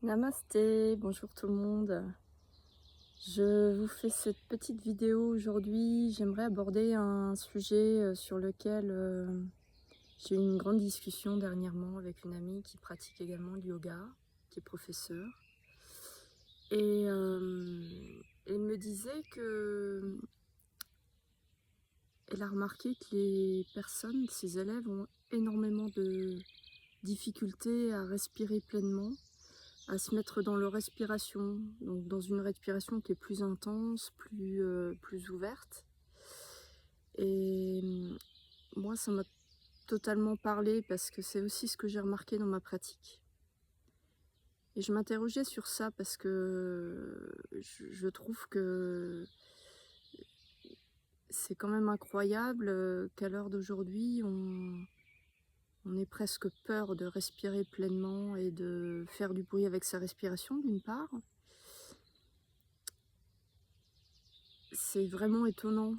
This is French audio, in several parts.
Namasté, bonjour tout le monde. Je vous fais cette petite vidéo aujourd'hui. J'aimerais aborder un sujet sur lequel j'ai eu une grande discussion dernièrement avec une amie qui pratique également le yoga, qui est professeure. Et elle me disait que elle a remarqué que les personnes, ses élèves, ont énormément de difficultés à respirer pleinement, à se mettre dans leur respiration, donc dans une respiration qui est plus intense, plus ouverte. Et moi, ça m'a totalement parlé parce que c'est aussi ce que j'ai remarqué dans ma pratique. Et je m'interrogeais sur ça parce que je trouve que c'est quand même incroyable qu'à l'heure d'aujourd'hui, on ait presque peur de respirer pleinement et de faire du bruit avec sa respiration, d'une part. C'est vraiment étonnant,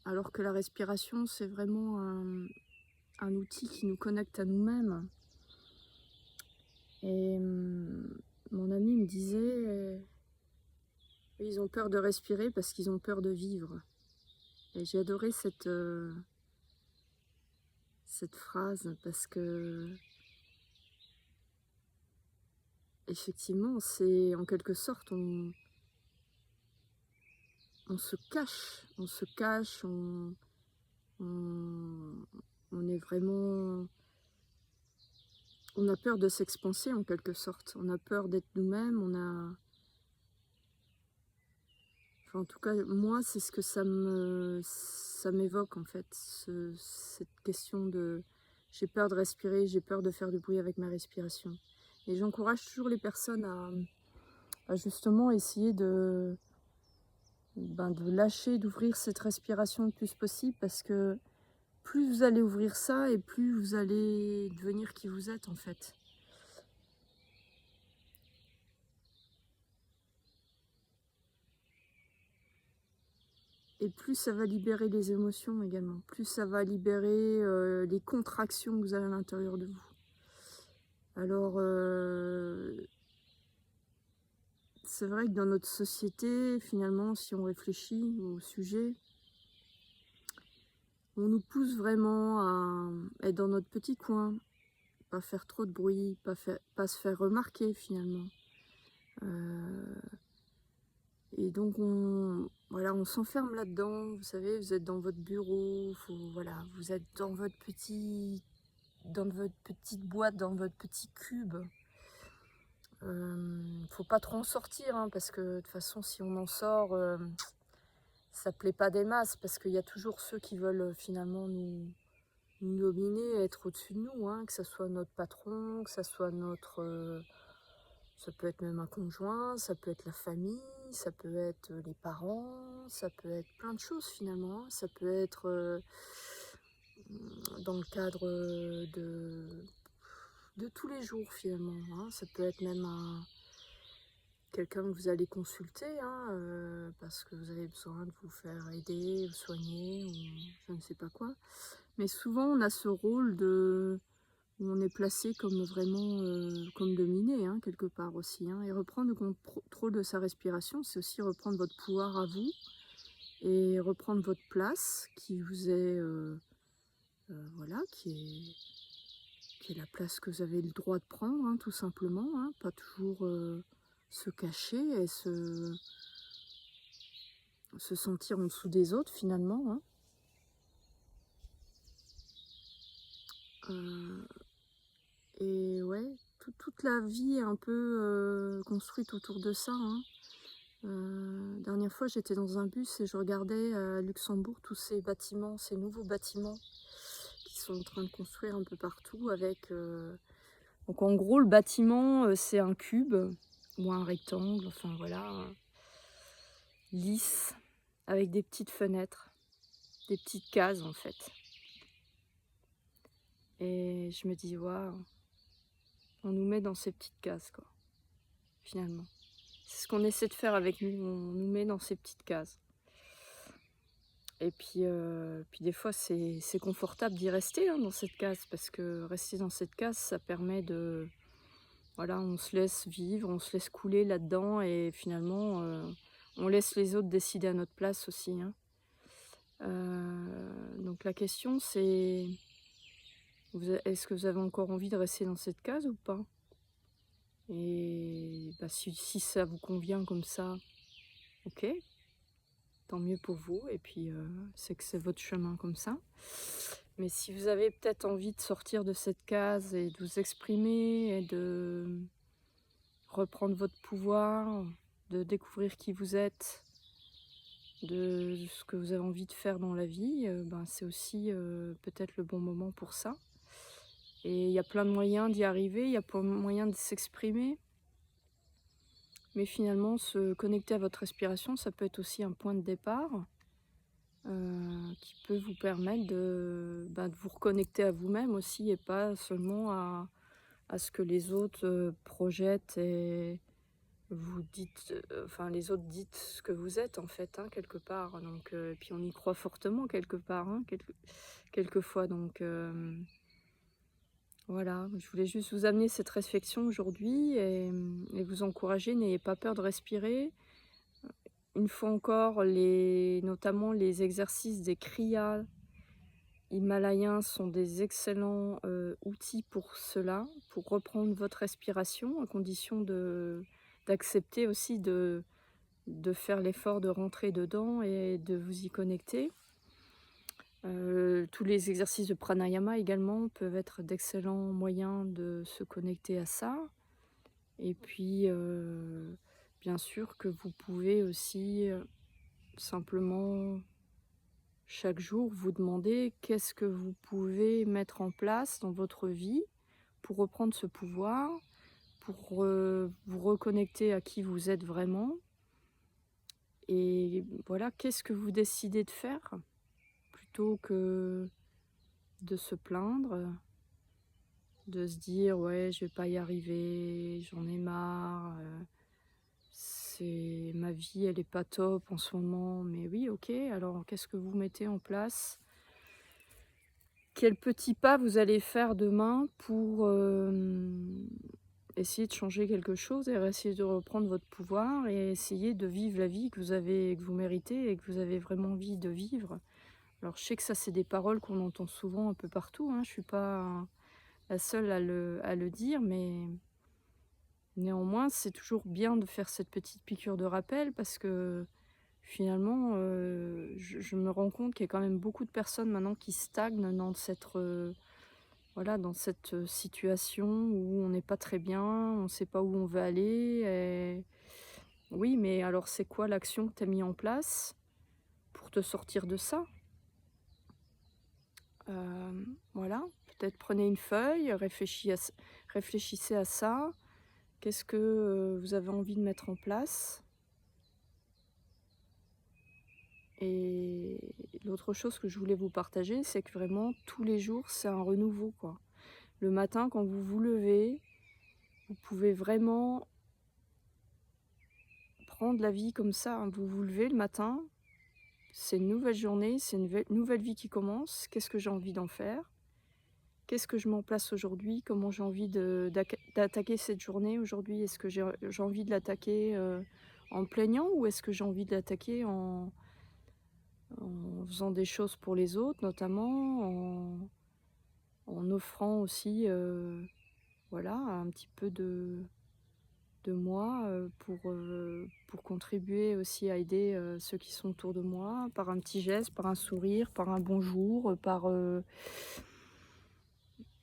alors que la respiration, c'est vraiment un outil qui nous connecte à nous-mêmes. Et mon ami me disait, ils ont peur de respirer parce qu'ils ont peur de vivre. Et j'ai adoré cette phrase parce que, effectivement, c'est en quelque sorte, on se cache, on, on est vraiment... On a peur de s'expanser en quelque sorte, on a peur d'être nous-mêmes, Enfin, en tout cas, moi, c'est ce que ça m'évoque en fait, cette question de j'ai peur de respirer, j'ai peur de faire du bruit avec ma respiration. Et j'encourage toujours les personnes à justement essayer de lâcher, d'ouvrir cette respiration le plus possible parce que plus vous allez ouvrir ça et plus vous allez devenir qui vous êtes en fait. Et plus ça va libérer les émotions également, plus ça va libérer les contractions que vous avez à l'intérieur de vous. Alors, c'est vrai que dans notre société, finalement, si on réfléchit au sujet, on nous pousse vraiment à être dans notre petit coin, pas faire trop de bruit, pas se faire remarquer finalement. Et donc, voilà, on s'enferme là-dedans. Vous savez, vous êtes dans votre bureau, voilà, vous êtes dans votre petite boîte, dans votre petit cube. Faut pas trop en sortir, hein, parce que de toute façon, si on en sort, ça plaît pas des masses, parce qu'il y a toujours ceux qui veulent finalement nous dominer, être au-dessus de nous, hein, que ce soit notre patron, que ce soit ça peut être même un conjoint, ça peut être la famille, ça peut être les parents, ça peut être plein de choses finalement, hein. Ça peut être dans le cadre de tous les jours finalement, hein. Ça peut être même quelqu'un que vous allez consulter, hein, parce que vous avez besoin de vous faire aider, ou soigner, ou je ne sais pas quoi. Mais souvent, on a ce rôle où on est placé comme vraiment comme dominé, hein, quelque part aussi. Hein. Et reprendre le contrôle de sa respiration, c'est aussi reprendre votre pouvoir à vous et reprendre votre place qui vous est, voilà, qui est la place que vous avez le droit de prendre, hein, tout simplement. Hein, pas toujours se cacher et se sentir en dessous des autres finalement. Hein. Et ouais, toute la vie est un peu construite autour de ça. Hein. Dernière fois, j'étais dans un bus et je regardais à Luxembourg tous ces bâtiments, ces nouveaux bâtiments qui sont en train de construire un peu partout avec... Donc en gros, le bâtiment, c'est un cube ou un rectangle, enfin voilà, lisse, avec des petites fenêtres, des petites cases en fait. Et je me dis, waouh, on nous met dans ces petites cases, quoi, finalement. C'est ce qu'on essaie de faire avec nous, on nous met dans ces petites cases. Et puis des fois, c'est confortable d'y rester, hein, dans cette case, parce que rester dans cette case, ça permet voilà, on se laisse vivre, on se laisse couler là-dedans et finalement, on laisse les autres décider à notre place aussi, hein. Donc la question c'est, est-ce que vous avez encore envie de rester dans cette case ou pas? Et bah, si ça vous convient comme ça, OK, tant mieux pour vous et puis, c'est que c'est votre chemin comme ça. Mais si vous avez peut-être envie de sortir de cette case et de vous exprimer et de reprendre votre pouvoir, de découvrir qui vous êtes, de ce que vous avez envie de faire dans la vie, ben, c'est aussi, peut-être le bon moment pour ça. Et il y a plein de moyens d'y arriver, il y a plein de moyens de s'exprimer. Mais finalement, se connecter à votre respiration, ça peut être aussi un point de départ, qui peut vous permettre de, bah, de vous reconnecter à vous-même aussi et pas seulement à ce que les autres, projettent et vous dites, enfin les autres dites ce que vous êtes en fait, hein, quelque part. Donc, et puis on y croit fortement quelque part, hein, quelquefois. Donc, voilà, je voulais juste vous amener cette réflexion aujourd'hui et vous encourager, n'ayez pas peur de respirer. Une fois encore, notamment les exercices des kriyas himalayens sont des excellents, outils pour cela, pour reprendre votre respiration, à condition d'accepter aussi de faire l'effort de rentrer dedans et de vous y connecter. Tous les exercices de pranayama également peuvent être d'excellents moyens de se connecter à ça. Et puis, bien sûr que vous pouvez aussi, simplement chaque jour vous demander qu'est-ce que vous pouvez mettre en place dans votre vie pour reprendre ce pouvoir, pour, vous reconnecter à qui vous êtes vraiment et voilà, qu'est-ce que vous décidez de faire plutôt que de se plaindre, de se dire: «Ouais, je vais pas y arriver, j'en ai marre, c'est ma vie, elle est pas top en ce moment». Mais oui, OK, alors qu'est-ce que vous mettez en place? Quel petit pas vous allez faire demain pour, essayer de changer quelque chose et essayer de reprendre votre pouvoir et essayer de vivre la vie que vous méritez et que vous avez vraiment envie de vivre? Alors je sais que ça, c'est des paroles qu'on entend souvent un peu partout, hein, je suis pas la seule à le dire, mais néanmoins, c'est toujours bien de faire cette petite piqûre de rappel parce que finalement, je me rends compte qu'il y a quand même beaucoup de personnes maintenant qui stagnent dans cette, voilà, dans cette, situation où on n'est pas très bien, on ne sait pas où on veut aller et oui, mais alors c'est quoi l'action que tu as mis en place pour te sortir de ça? Voilà, peut-être prenez une feuille, réfléchissez à ça. Qu'est-ce que, vous avez envie de mettre en place? Et l'autre chose que je voulais vous partager, c'est que vraiment tous les jours, c'est un renouveau, quoi. Le matin, quand vous vous levez, vous pouvez vraiment prendre la vie comme ça, hein. Vous vous levez le matin, c'est une nouvelle journée, c'est une nouvelle vie qui commence. Qu'est-ce que j'ai envie d'en faire? Qu'est-ce que je mets en place aujourd'hui? Comment j'ai envie d'attaquer cette journée aujourd'hui? Est-ce que j'ai envie de l'attaquer, en me plaignant ou est-ce que j'ai envie de l'attaquer en faisant des choses pour les autres, notamment en offrant aussi, voilà, un petit peu de moi, pour contribuer aussi à aider, ceux qui sont autour de moi, par un petit geste, par un sourire, par un bonjour, par,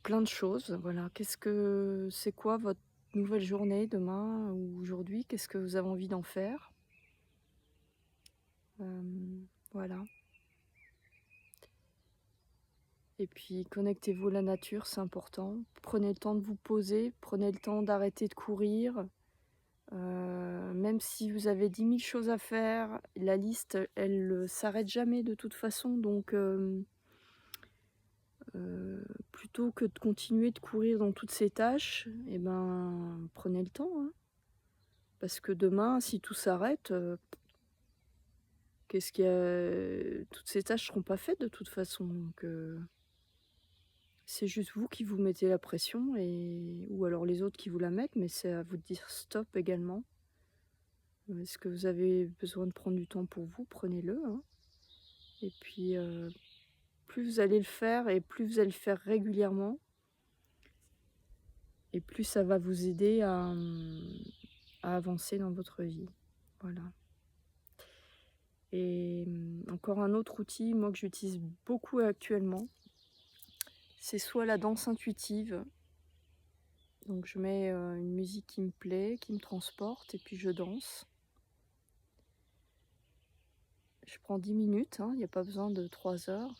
plein de choses, voilà. C'est quoi votre nouvelle journée demain ou aujourd'hui? Qu'est-ce que vous avez envie d'en faire? Voilà. Et puis connectez-vous à la nature, c'est important. Prenez le temps de vous poser, prenez le temps d'arrêter de courir. Même si vous avez 10 000 choses à faire, la liste, elle, s'arrête jamais de toute façon, donc plutôt que de continuer de courir dans toutes ces tâches et ben, prenez le temps, hein. Parce que demain, si tout s'arrête, toutes ces tâches seront pas faites de toute façon, donc c'est juste vous qui vous mettez la pression ou alors les autres qui vous la mettent, mais c'est à vous de dire stop également. Est-ce que vous avez besoin de prendre du temps pour vous? Prenez-le, hein. Et puis, plus vous allez le faire et plus vous allez le faire régulièrement et plus ça va vous aider à avancer dans votre vie. Voilà. Et encore un autre outil, moi, que j'utilise beaucoup actuellement, c'est soit la danse intuitive. Donc je mets, une musique qui me plaît, qui me transporte et puis je danse. Je prends 10 minutes, hein, il y a pas besoin de 3 heures.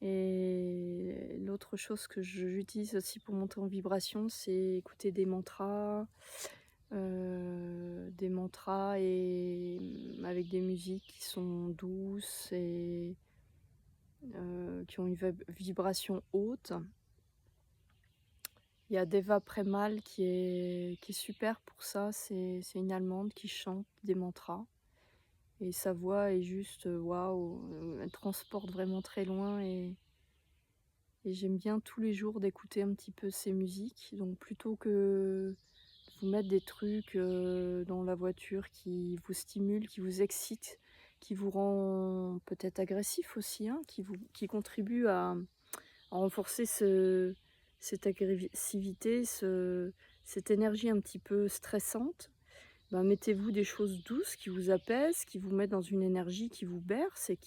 Et l'autre chose que j'utilise aussi pour monter en vibration, c'est écouter des mantras et avec des musiques qui sont douces et qui ont une vibration haute. Il y a Deva Premal qui est super pour ça, c'est une Allemande qui chante des mantras et sa voix est juste, waouh, elle transporte vraiment très loin et j'aime bien tous les jours d'écouter un petit peu ces musiques. Donc plutôt que de vous mettre des trucs, dans la voiture qui vous stimulent, qui vous excitent, qui vous rend peut-être agressif aussi, hein, qui contribuent à renforcer cette agressivité, cette énergie un petit peu stressante, ben, mettez-vous des choses douces qui vous apaisent, qui vous mettent dans une énergie qui vous berce et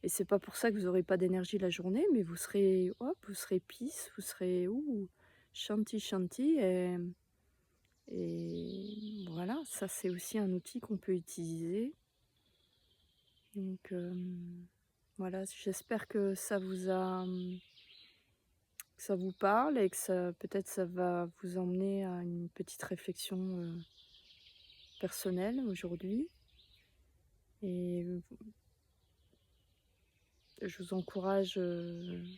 c'est pas pour ça que vous aurez pas d'énergie la journée, mais vous serez hop, vous serez peace, vous serez ouh, shanti shanti et voilà, ça c'est aussi un outil qu'on peut utiliser. Donc voilà, j'espère que ça vous parle et que ça peut-être ça va vous emmener à une petite réflexion, personnelle aujourd'hui et je vous encourage,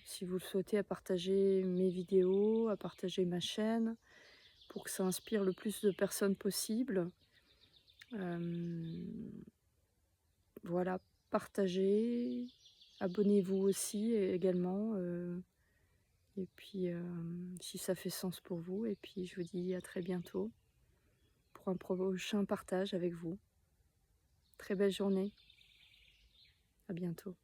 si vous le souhaitez, à partager mes vidéos, à partager ma chaîne pour que ça inspire le plus de personnes possible. Hem, voilà, partagez, abonnez-vous aussi également, et puis, si ça fait sens pour vous et puis je vous dis à très bientôt pour un prochain partage avec vous. Très belle journée, à bientôt.